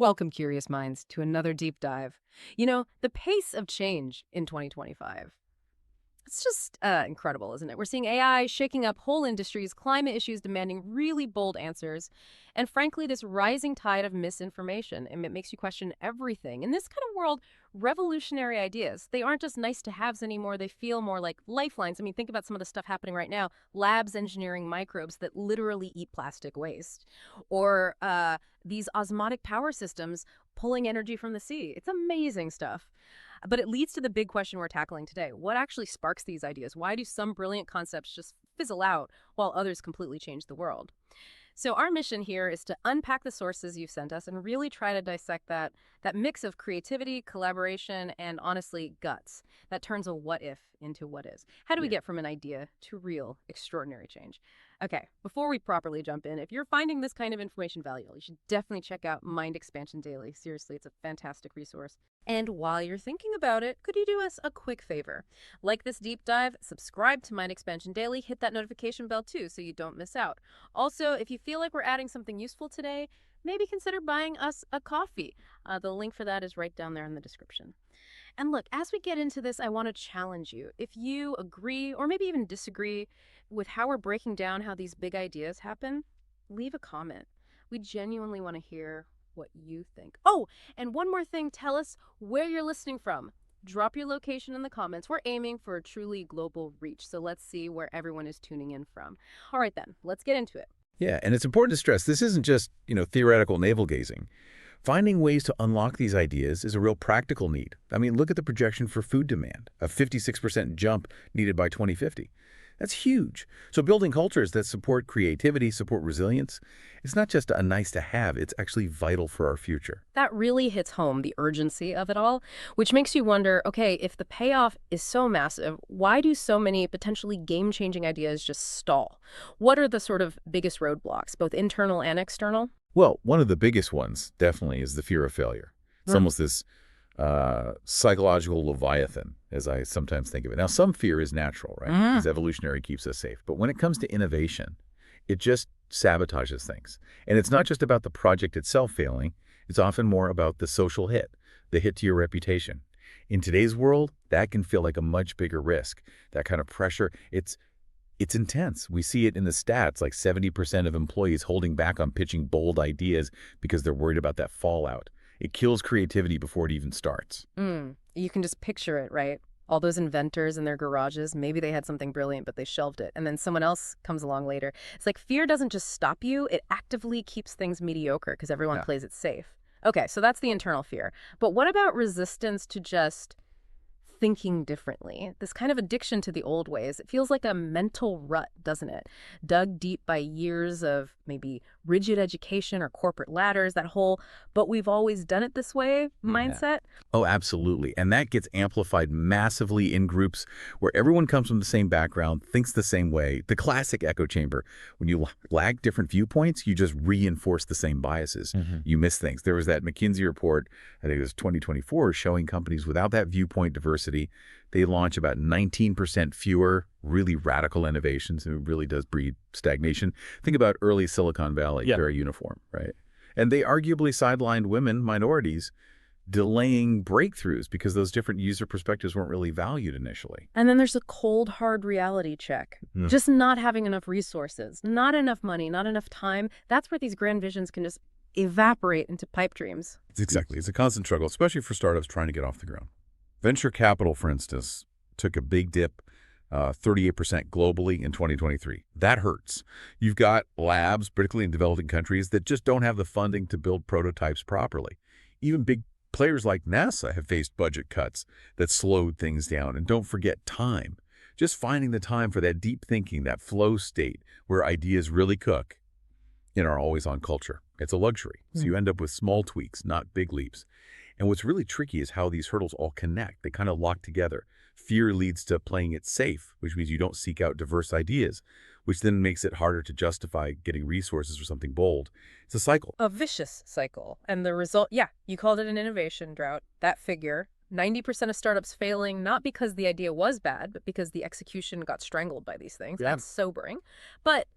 Welcome, curious minds, to another deep dive. The pace of change in 2025. It's just incredible, isn't it? We're seeing AI shaking up whole industries, climate issues demanding really bold answers, and frankly, this rising tide of misinformation. And it makes you question everything. In this kind of world, revolutionary ideas, they aren't just nice to haves anymore. They feel more like lifelines. I mean, think about some of the stuff happening right now. Labs engineering microbes that literally eat plastic waste. Or these osmotic power systems pulling energy from the sea. It's amazing stuff. But it leads to the big question we're tackling today. What actually sparks these ideas? Why do some brilliant concepts just fizzle out while others completely change the world? So our mission here is to unpack the sources you've sent us and really try to dissect that mix of creativity, collaboration, and honestly, guts that turns a what if into what is. How do we Yeah. get from an idea to real extraordinary change? Okay, before we properly jump in, if you're finding this kind of information valuable, you should definitely check out Mind Expansion Daily. Seriously, it's a fantastic resource. And while you're thinking about it, could you do us a quick favor? Like this deep dive, subscribe to Mind Expansion Daily, hit that notification bell too so you don't miss out. Also, if you feel like we're adding something useful today, maybe consider buying us a coffee. The link for that is right down there in the description. And look, as we get into this, I want to challenge you. If you agree or maybe even disagree with how we're breaking down how these big ideas happen, leave a comment. We genuinely want to hear what you think. Oh, and one more thing, tell us where you're listening from. Drop your location in the comments. We're aiming for a truly global reach, so let's see where everyone is tuning in from. All right then, let's get into it. Yeah, and it's important to stress this isn't just, theoretical navel gazing. Finding ways to unlock these ideas is a real practical need. I mean, look at the projection for food demand, a 56% jump needed by 2050. That's huge. So building cultures that support creativity, support resilience, it's not just a nice to have, it's actually vital for our future. That really hits home the urgency of it all, which makes you wonder, okay, if the payoff is so massive, why do so many potentially game-changing ideas just stall? What are the sort of biggest roadblocks, both internal and external? Well, one of the biggest ones definitely is the fear of failure. It's Mm. almost this psychological leviathan, as I sometimes think of it. Now, some fear is natural, right? Mm. Because evolutionary keeps us safe. But when it comes to innovation, it just sabotages things. And it's not just about the project itself failing. It's often more about the social hit, the hit to your reputation. In today's world, that can feel like a much bigger risk. That kind of pressure, it's intense. We see it in the stats, like 70% of employees holding back on pitching bold ideas because they're worried about that fallout. It kills creativity before it even starts. You can just picture it, right? All those inventors in their garages, maybe they had something brilliant, but they shelved it. And then someone else comes along later. It's like fear doesn't just stop you, it actively keeps things mediocre because everyone Yeah. plays it safe. Okay, so that's the internal fear. But what about resistance to just thinking differently? This kind of addiction to the old ways. It feels like a mental rut, doesn't it? Dug deep by years of maybe rigid education or corporate ladders, that whole, but we've always done it this way Yeah. mindset. Oh, absolutely. And that gets amplified massively in groups where everyone comes from the same background, thinks the same way. The classic echo chamber. When you lag different viewpoints, you just reinforce the same biases. You miss things. There was that McKinsey report, I think it was 2024, showing companies without that viewpoint diversity, they launch about 19% fewer really radical innovations. It really does breed stagnation. Think about early Silicon Valley, Yeah. very uniform, right? And they arguably sidelined women, minorities, delaying breakthroughs because those different user perspectives weren't really valued initially. And then there's a cold, hard reality check. Yeah. Just not having enough resources, not enough money, not enough time. That's where these grand visions can just evaporate into pipe dreams. It's a constant struggle, especially for startups trying to get off the ground. Venture capital, for instance, took a big dip, 38% globally in 2023. That hurts. You've got labs, particularly in developing countries, that just don't have the funding to build prototypes properly. Even big players like NASA have faced budget cuts that slowed things down. And don't forget time. Just finding the time for that deep thinking, that flow state where ideas really cook in our always-on culture. It's a luxury. So you end up with small tweaks, not big leaps. And what's really tricky is how these hurdles all connect. They kind of lock together. Fear leads to playing it safe, which means you don't seek out diverse ideas, which then makes it harder to justify getting resources for something bold. It's a cycle. A vicious cycle. And the result, yeah, you called it an innovation drought. That figure, 90% of startups failing, not because the idea was bad, but because the execution got strangled by these things. Yeah. That's sobering. But,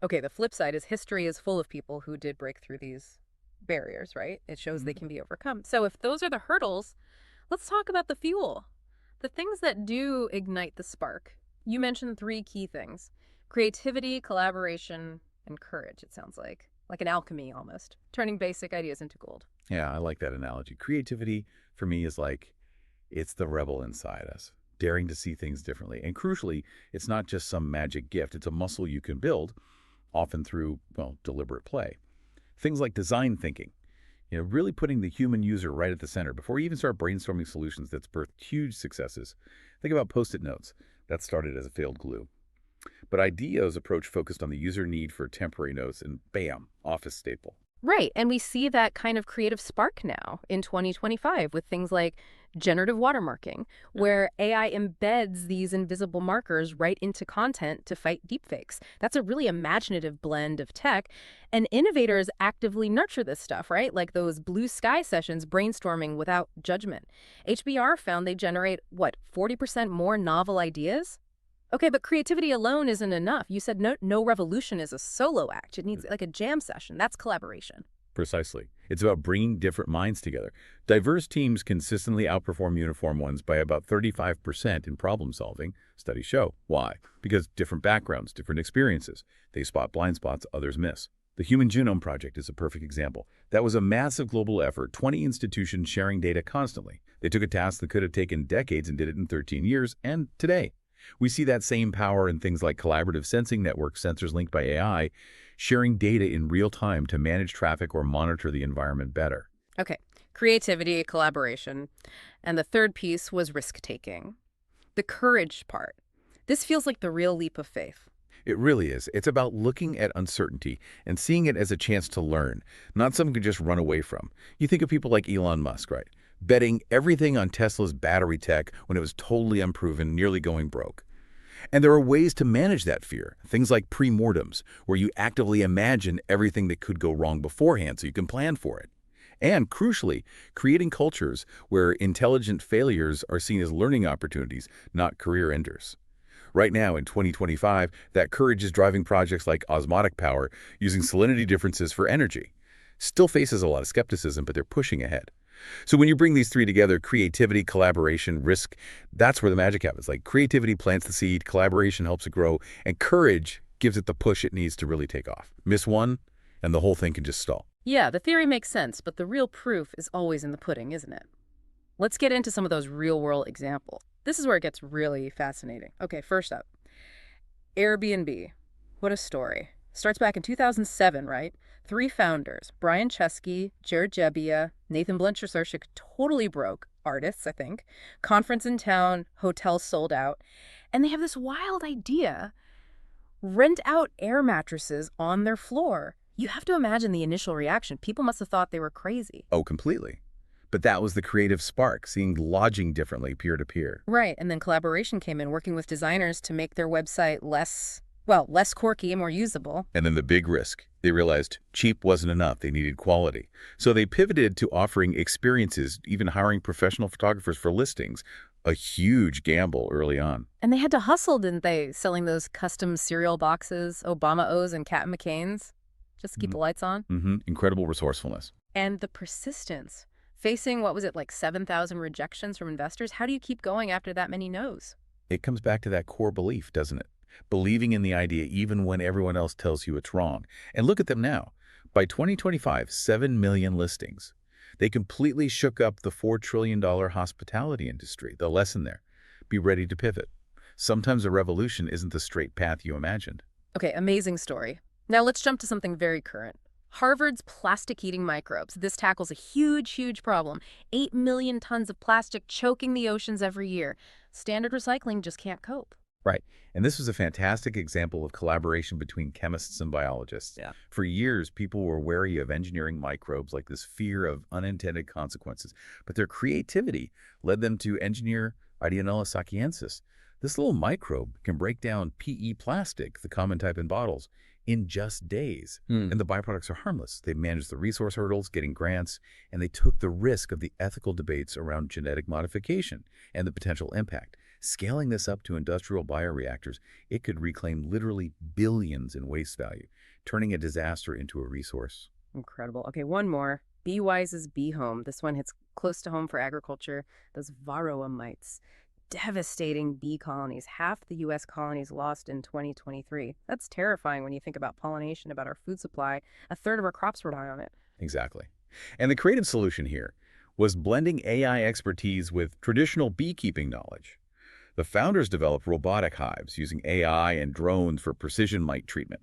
okay, the flip side is history is full of people who did break through these barriers, right? It shows they can be overcome. So if those are the hurdles, let's talk about the fuel. The things that do ignite the spark. You mentioned three key things: creativity, collaboration, and courage, it sounds like an alchemy almost, turning basic ideas into gold. Yeah, I like that analogy. Creativity, for me, is like it's the rebel inside us, daring to see things differently. And crucially, it's not just some magic gift. It's a muscle you can build, often through, well, deliberate play. Things like design thinking, really putting the human user right at the center. Before you even start brainstorming solutions, that's birthed huge successes. Think about Post-it notes. That started as a failed glue. But IDEO's approach focused on the user need for temporary notes, and bam, office staple. Right. And we see that kind of creative spark now in 2025 with things like generative watermarking, where AI embeds these invisible markers right into content to fight deepfakes. That's a really imaginative blend of tech. And innovators actively nurture this stuff, right? Like those blue sky sessions brainstorming without judgment. HBR found they generate, 40% more novel ideas? Okay, but creativity alone isn't enough. You said no revolution is a solo act. It needs like a jam session. That's collaboration. Precisely. It's about bringing different minds together. Diverse teams consistently outperform uniform ones by about 35% in problem solving, studies show. Why? Because different backgrounds, different experiences. They spot blind spots others miss. The Human Genome Project is a perfect example. That was a massive global effort, 20 institutions sharing data constantly. They took a task that could have taken decades and did it in 13 years, and today. We see that same power in things like collaborative sensing networks, sensors linked by AI, sharing data in real time to manage traffic or monitor the environment better. Okay, creativity, collaboration. And the third piece was risk-taking. The courage part. This feels like the real leap of faith. It really is. It's about looking at uncertainty and seeing it as a chance to learn, not something to just run away from. You think of people like Elon Musk, right? Betting everything on Tesla's battery tech when it was totally unproven, nearly going broke. And there are ways to manage that fear, things like pre-mortems, where you actively imagine everything that could go wrong beforehand so you can plan for it. And crucially, creating cultures where intelligent failures are seen as learning opportunities, not career enders. Right now, in 2025, that courage is driving projects like osmotic power using salinity differences for energy. Still faces a lot of skepticism, but they're pushing ahead. So when you bring these three together, creativity, collaboration, risk, that's where the magic happens. Like creativity plants the seed, collaboration helps it grow, and courage gives it the push it needs to really take off. Miss one, and the whole thing can just stall. Yeah, the theory makes sense, but the real proof is always in the pudding, isn't it? Let's get into some of those real-world examples. This is where it gets really fascinating. Okay, first up, Airbnb. What a story. Starts back in 2007, right? 3 founders, Brian Chesky, Jared Jebbia, Nathan Blanchard-Searchik, totally broke artists, I think. Conference in town, hotels sold out. And they have this wild idea: rent out air mattresses on their floor. You have to imagine the initial reaction. People must have thought they were crazy. Oh, completely. But that was the creative spark, seeing lodging differently peer-to-peer. Right, and then collaboration came in, working with designers to make their website less quirky and more usable. And then the big risk. They realized cheap wasn't enough. They needed quality. So they pivoted to offering experiences, even hiring professional photographers for listings. A huge gamble early on. And they had to hustle, didn't they, selling those custom cereal boxes, Obama O's and Captain McCain's, just to keep the lights on? Incredible resourcefulness. And the persistence. Facing, 7,000 rejections from investors, how do you keep going after that many no's? It comes back to that core belief, doesn't it? Believing in the idea even when everyone else tells you it's wrong. And look at them now. By 2025, 7 million listings. They completely shook up the $4 trillion hospitality industry. The lesson there: be ready to pivot. Sometimes a revolution isn't the straight path you imagined. Okay, amazing story. Now let's jump to something very current. Harvard's plastic-eating microbes. This tackles a huge problem. 8 million tons of plastic choking the oceans every year. Standard recycling just can't cope. Right. And this was a fantastic example of collaboration between chemists and biologists. Yeah. For years, people were wary of engineering microbes, like this fear of unintended consequences. But their creativity led them to engineer Ideonella sakiensis. This little microbe can break down PE plastic, the common type in bottles, in just days. And the byproducts are harmless. They managed the resource hurdles, getting grants, and they took the risk of the ethical debates around genetic modification and the potential impact. Scaling this up to industrial bioreactors, it could reclaim literally billions in waste value, turning a disaster into a resource. Incredible. Okay, one more. Be Wise's Bee Home. This one hits close to home for agriculture. Those varroa mites. Devastating bee colonies. Half the U.S. colonies lost in 2023. That's terrifying when you think about pollination, about our food supply. A third of our crops rely on it. Exactly. And the creative solution here was blending AI expertise with traditional beekeeping knowledge. The founders developed robotic hives using AI and drones for precision mite treatment.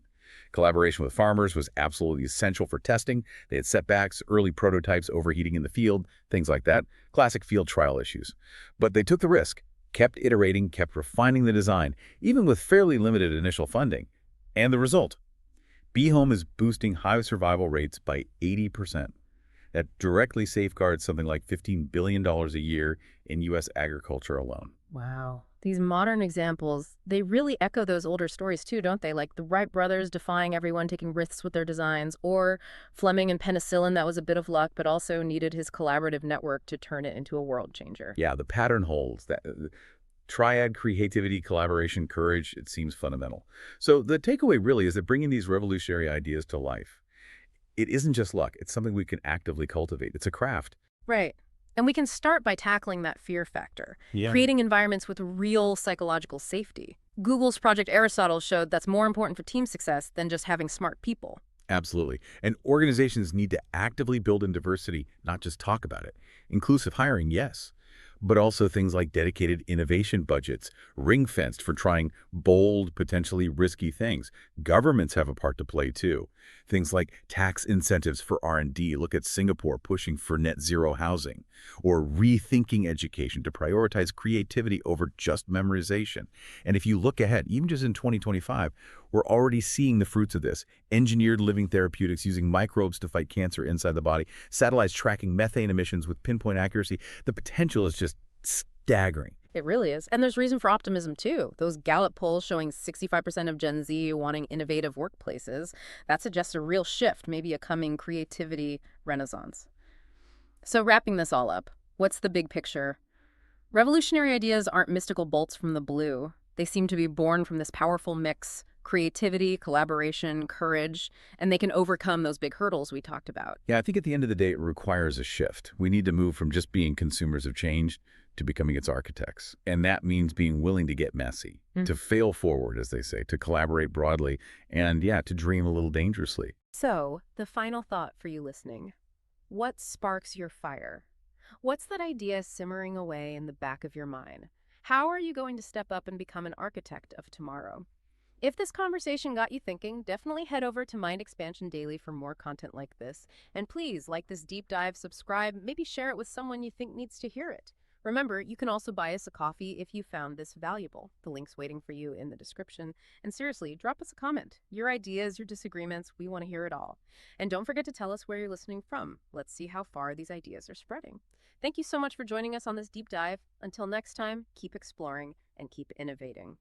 Collaboration with farmers was absolutely essential for testing. They had setbacks, early prototypes overheating in the field, things like that. Classic field trial issues. But they took the risk, kept iterating, kept refining the design, even with fairly limited initial funding. And the result? Bee Home is boosting hive survival rates by 80%. That directly safeguards something like $15 billion a year in U.S. agriculture alone. Wow. These modern examples, they really echo those older stories too, don't they? Like the Wright brothers defying everyone, taking risks with their designs, or Fleming and penicillin, that was a bit of luck, but also needed his collaborative network to turn it into a world changer. Yeah, the pattern holds. That triad, creativity, collaboration, courage, it seems fundamental. So the takeaway really is that bringing these revolutionary ideas to life, it isn't just luck. It's something we can actively cultivate. It's a craft. Right. And we can start by tackling that fear factor, Yeah. creating environments with real psychological safety. Google's Project Aristotle showed that's more important for team success than just having smart people. Absolutely. And organizations need to actively build in diversity, not just talk about it. Inclusive hiring, yes, but also things like dedicated innovation budgets, ring-fenced for trying bold, potentially risky things. Governments have a part to play too. Things like tax incentives for R&D. Look at Singapore pushing for net zero housing, or rethinking education to prioritize creativity over just memorization. And if you look ahead, even just in 2025, we're already seeing the fruits of this. Engineered living therapeutics using microbes to fight cancer inside the body, satellites tracking methane emissions with pinpoint accuracy. The potential is just staggering. It really is. And there's reason for optimism, too. Those Gallup polls showing 65% of Gen Z wanting innovative workplaces, that suggests a real shift, maybe a coming creativity renaissance. So wrapping this all up, what's the big picture? Revolutionary ideas aren't mystical bolts from the blue. They seem to be born from this powerful mix: creativity, collaboration, courage, and they can overcome those big hurdles we talked about. Yeah, I think at the end of the day, it requires a shift. We need to move from just being consumers of change to becoming its architects. And that means being willing to get messy, to fail forward, as they say, to collaborate broadly, and yeah, to dream a little dangerously. So, the final thought for you listening. What sparks your fire? What's that idea simmering away in the back of your mind? How are you going to step up and become an architect of tomorrow? If this conversation got you thinking, definitely head over to Mind Expansion Daily for more content like this. And please like this deep dive, subscribe, maybe share it with someone you think needs to hear it. Remember, you can also buy us a coffee if you found this valuable. The link's waiting for you in the description. And seriously, drop us a comment. Your ideas, your disagreements, we want to hear it all. And don't forget to tell us where you're listening from. Let's see how far these ideas are spreading. Thank you so much for joining us on this deep dive. Until next time, keep exploring and keep innovating.